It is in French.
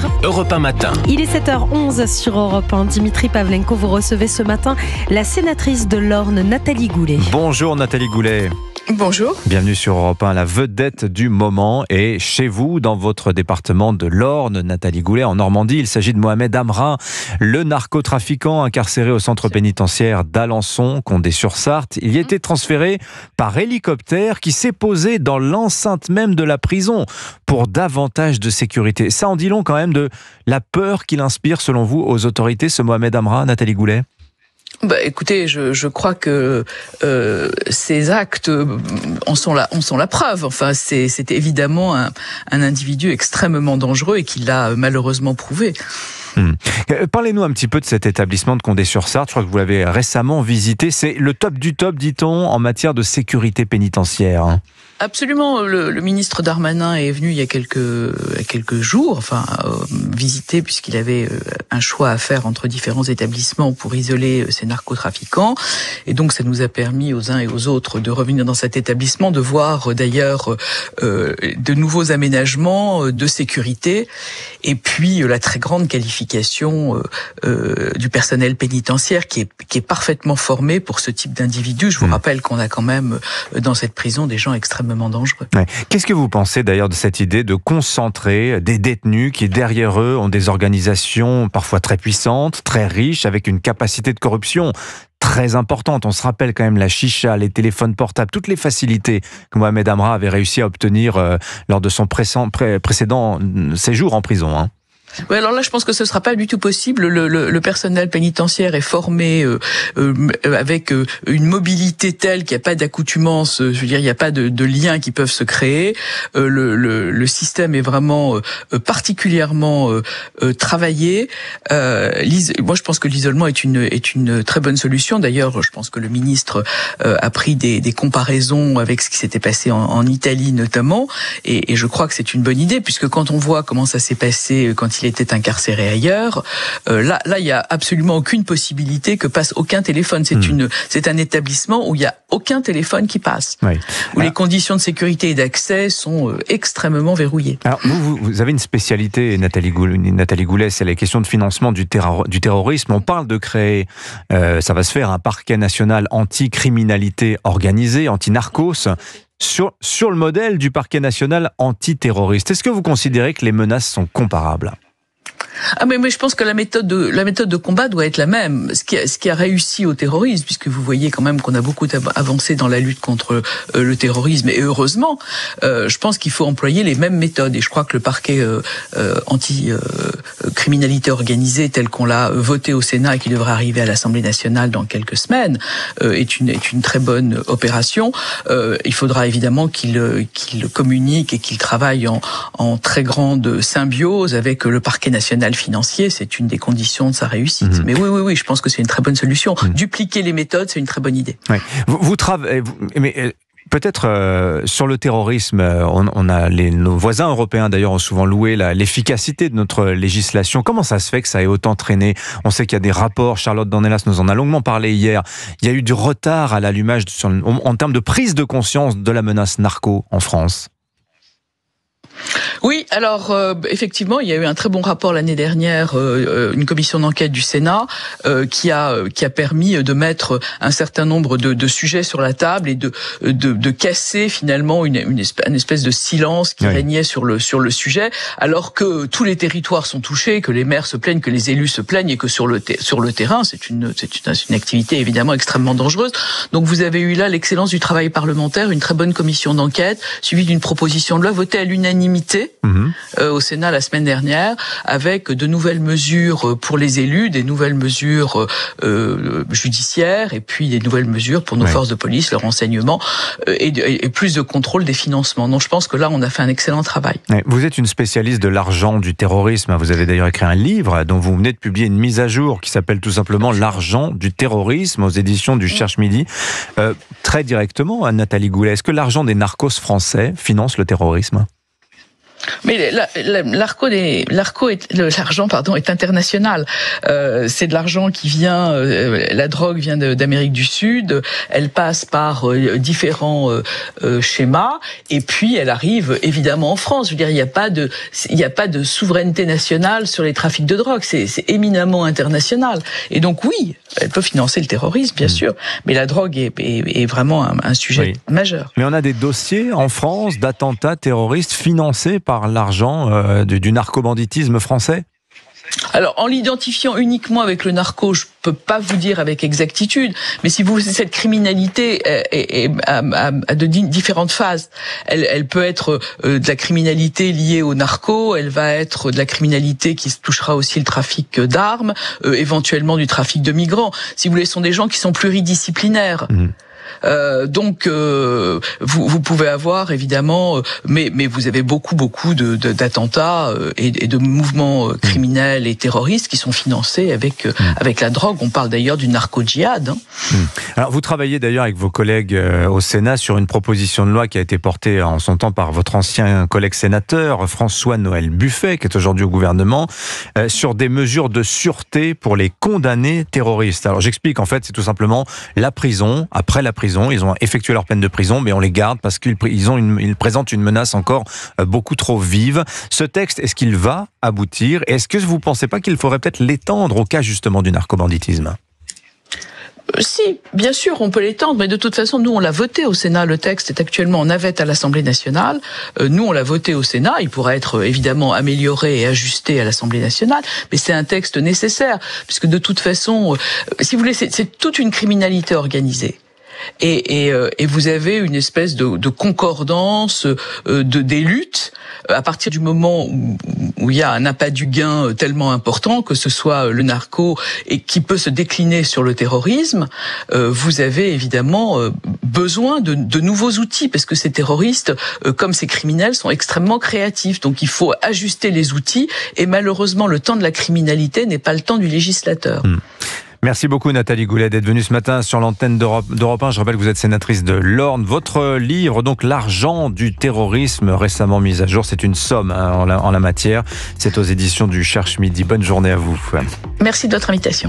6h, Europe 1 matin. Il est 7h11 sur Europe 1. Dimitri Pavlenko, vous recevez ce matin la sénatrice de l'Orne, Nathalie Goulet. Bonjour Nathalie Goulet. Bonjour. Bienvenue sur Europe 1, la vedette du moment. Et chez vous, dans votre département de l'Orne, Nathalie Goulet, en Normandie, il s'agit de Mohamed Amra, le narcotrafiquant incarcéré au centre pénitentiaire d'Alençon, Condé-sur-Sarthe. Il y était transféré par hélicoptère qui s'est posé dans l'enceinte même de la prison pour davantage de sécurité. Ça en dit long quand même de la peur qu'il inspire, selon vous, aux autorités, ce Mohamed Amra, Nathalie Goulet. Écoutez, je crois que ces actes en sont la preuve. Enfin, c'est évidemment un individu extrêmement dangereux et qui l'a malheureusement prouvé. Parlez-nous un petit peu de cet établissement de Condé-sur-Sarthe. Je crois que vous l'avez récemment visité. C'est le top du top, dit-on, en matière de sécurité pénitentiaire. Absolument. Le ministre Darmanin est venu il y a quelques jours, visiter, puisqu'il avait un choix à faire entre différents établissements pour isoler ces narcotrafiquants. Et donc, ça nous a permis aux uns et aux autres de revenir dans cet établissement, de voir d'ailleurs de nouveaux aménagements de sécurité, et puis la très grande qualification du personnel pénitentiaire qui est parfaitement formé pour ce type d'individu. Je vous rappelle qu'on a quand même dans cette prison des gens extrêmement dangereux. Ouais. Qu'est-ce que vous pensez d'ailleurs de cette idée de concentrer des détenus qui derrière eux ont des organisations parfois très puissantes, très riches, avec une capacité de corruption très importante? On se rappelle quand même la chicha, les téléphones portables, toutes les facilités que Mohamed Amra avait réussi à obtenir lors de son précédent séjour en prison. Oui, alors là, je pense que ce sera pas du tout possible. Le personnel pénitentiaire est formé avec une mobilité telle qu'il n'y a pas d'accoutumance. Je veux dire, il n'y a pas de liens qui peuvent se créer. Le système est vraiment particulièrement travaillé. Moi, je pense que l'isolement est une très bonne solution. D'ailleurs, je pense que le ministre a pris des comparaisons avec ce qui s'était passé en Italie notamment, et je crois que c'est une bonne idée, puisque quand on voit comment ça s'est passé quand il était incarcéré ailleurs, là, il y a absolument aucune possibilité que passe aucun téléphone. C'est un établissement où il y a aucun téléphone qui passe, où les conditions de sécurité et d'accès sont extrêmement verrouillées. Alors, vous avez une spécialité, Nathalie Goulet, c'est la question de financement du terrorisme. On parle de créer, ça va se faire, un parquet national anti-criminalité organisée, anti-narcos, sur le modèle du parquet national antiterroriste. Est-ce que vous considérez que les menaces sont comparables ? Mais je pense que la méthode de combat doit être la même. Ce qui a réussi au terrorisme, puisque vous voyez quand même qu'on a beaucoup avancé dans la lutte contre le terrorisme, et heureusement, je pense qu'il faut employer les mêmes méthodes. Et je crois que le parquet anti-criminalité organisée, tel qu'on l'a voté au Sénat et qui devrait arriver à l'Assemblée nationale dans quelques semaines, est une très bonne opération. Il faudra évidemment qu'il communique et qu'il travaille en très grande symbiose avec le parquet national financier. C'est une des conditions de sa réussite. Mais oui, je pense que c'est une très bonne solution. Dupliquer les méthodes, c'est une très bonne idée. Oui. Vous travaillez... Peut-être sur le terrorisme, nos voisins européens d'ailleurs ont souvent loué l'efficacité de notre législation. Comment ça se fait que ça ait autant traîné ? On sait qu'il y a des rapports, Charlotte Dornelas nous en a longuement parlé hier. Il y a eu du retard à l'allumage en termes de prise de conscience de la menace narco en France. Oui, alors effectivement, il y a eu un très bon rapport l'année dernière, une commission d'enquête du Sénat qui a permis de mettre un certain nombre de sujets sur la table et de casser finalement une espèce de silence qui régnait sur le sujet, alors que tous les territoires sont touchés, que les maires se plaignent, que les élus se plaignent, et que sur le terrain, c'est une activité évidemment extrêmement dangereuse. Donc vous avez eu là l'excellence du travail parlementaire, une très bonne commission d'enquête, suivie d'une proposition de loi votée à l'unanimité au Sénat la semaine dernière, avec de nouvelles mesures pour les élus, des nouvelles mesures judiciaires, et puis des nouvelles mesures pour nos forces de police, le renseignement, et plus de contrôle des financements. Donc je pense que là, on a fait un excellent travail. Vous êtes une spécialiste de l'argent du terrorisme. Vous avez d'ailleurs écrit un livre dont vous venez de publier une mise à jour qui s'appelle tout simplement « L'argent du terrorisme » aux éditions du Cherche Midi. Très directement, Nathalie Goulet, est-ce que l'argent des narcos français finance le terrorisme ? Mais l'argent est international. C'est de l'argent qui vient, la drogue vient d'Amérique du Sud, elle passe par différents schémas, et puis elle arrive évidemment en France. Je veux dire, il n'y a pas de souveraineté nationale sur les trafics de drogue. C'est éminemment international. Et donc oui, elle peut financer le terrorisme, bien sûr, mais la drogue est vraiment un sujet majeur. Mais on a des dossiers en France d'attentats terroristes financés par l'argent du narcobanditisme français ? Alors, en l'identifiant uniquement avec le narco, je peux pas vous dire avec exactitude, mais si vous voulez, cette criminalité a de différentes phases. Elle peut être de la criminalité liée au narco, elle va être de la criminalité qui touchera aussi le trafic d'armes, éventuellement du trafic de migrants. Si vous voulez, ce sont des gens qui sont pluridisciplinaires. Donc vous pouvez avoir évidemment, mais vous avez beaucoup d'attentats et de mouvements criminels et terroristes qui sont financés avec la drogue. On parle d'ailleurs du narco-djihad. Alors vous travaillez d'ailleurs avec vos collègues au Sénat sur une proposition de loi qui a été portée en son temps par votre ancien collègue sénateur François-Noël Buffet, qui est aujourd'hui au gouvernement, sur des mesures de sûreté pour les condamnés terroristes. Alors j'explique, en fait, c'est tout simplement la prison. Après la prison, ils ont effectué leur peine de prison, mais on les garde parce qu'ils présentent une menace encore beaucoup trop vive. Ce texte, est-ce qu'il va aboutir? Est-ce que vous ne pensez pas qu'il faudrait peut-être l'étendre au cas justement du narcobanditisme? Si, bien sûr, on peut l'étendre, mais de toute façon, nous, on l'a voté au Sénat. Le texte est actuellement en navette à l'Assemblée nationale. Nous, on l'a voté au Sénat. Il pourra être évidemment amélioré et ajusté à l'Assemblée nationale, mais c'est un texte nécessaire, puisque de toute façon, si vous voulez, c'est toute une criminalité organisée. Et vous avez une espèce de concordance des luttes à partir du moment où il y a un appât du gain tellement important, que ce soit le narco et qui peut se décliner sur le terrorisme. Vous avez évidemment besoin de nouveaux outils, parce que ces terroristes, comme ces criminels, sont extrêmement créatifs. Donc il faut ajuster les outils, et malheureusement le temps de la criminalité n'est pas le temps du législateur. Merci beaucoup Nathalie Goulet d'être venue ce matin sur l'antenne d'Europe 1. Je rappelle que vous êtes sénatrice de l'Orne. Votre livre, donc L'argent du terrorisme, récemment mis à jour, c'est une somme en la matière. C'est aux éditions du Cherche Midi. Bonne journée à vous. Merci de votre invitation.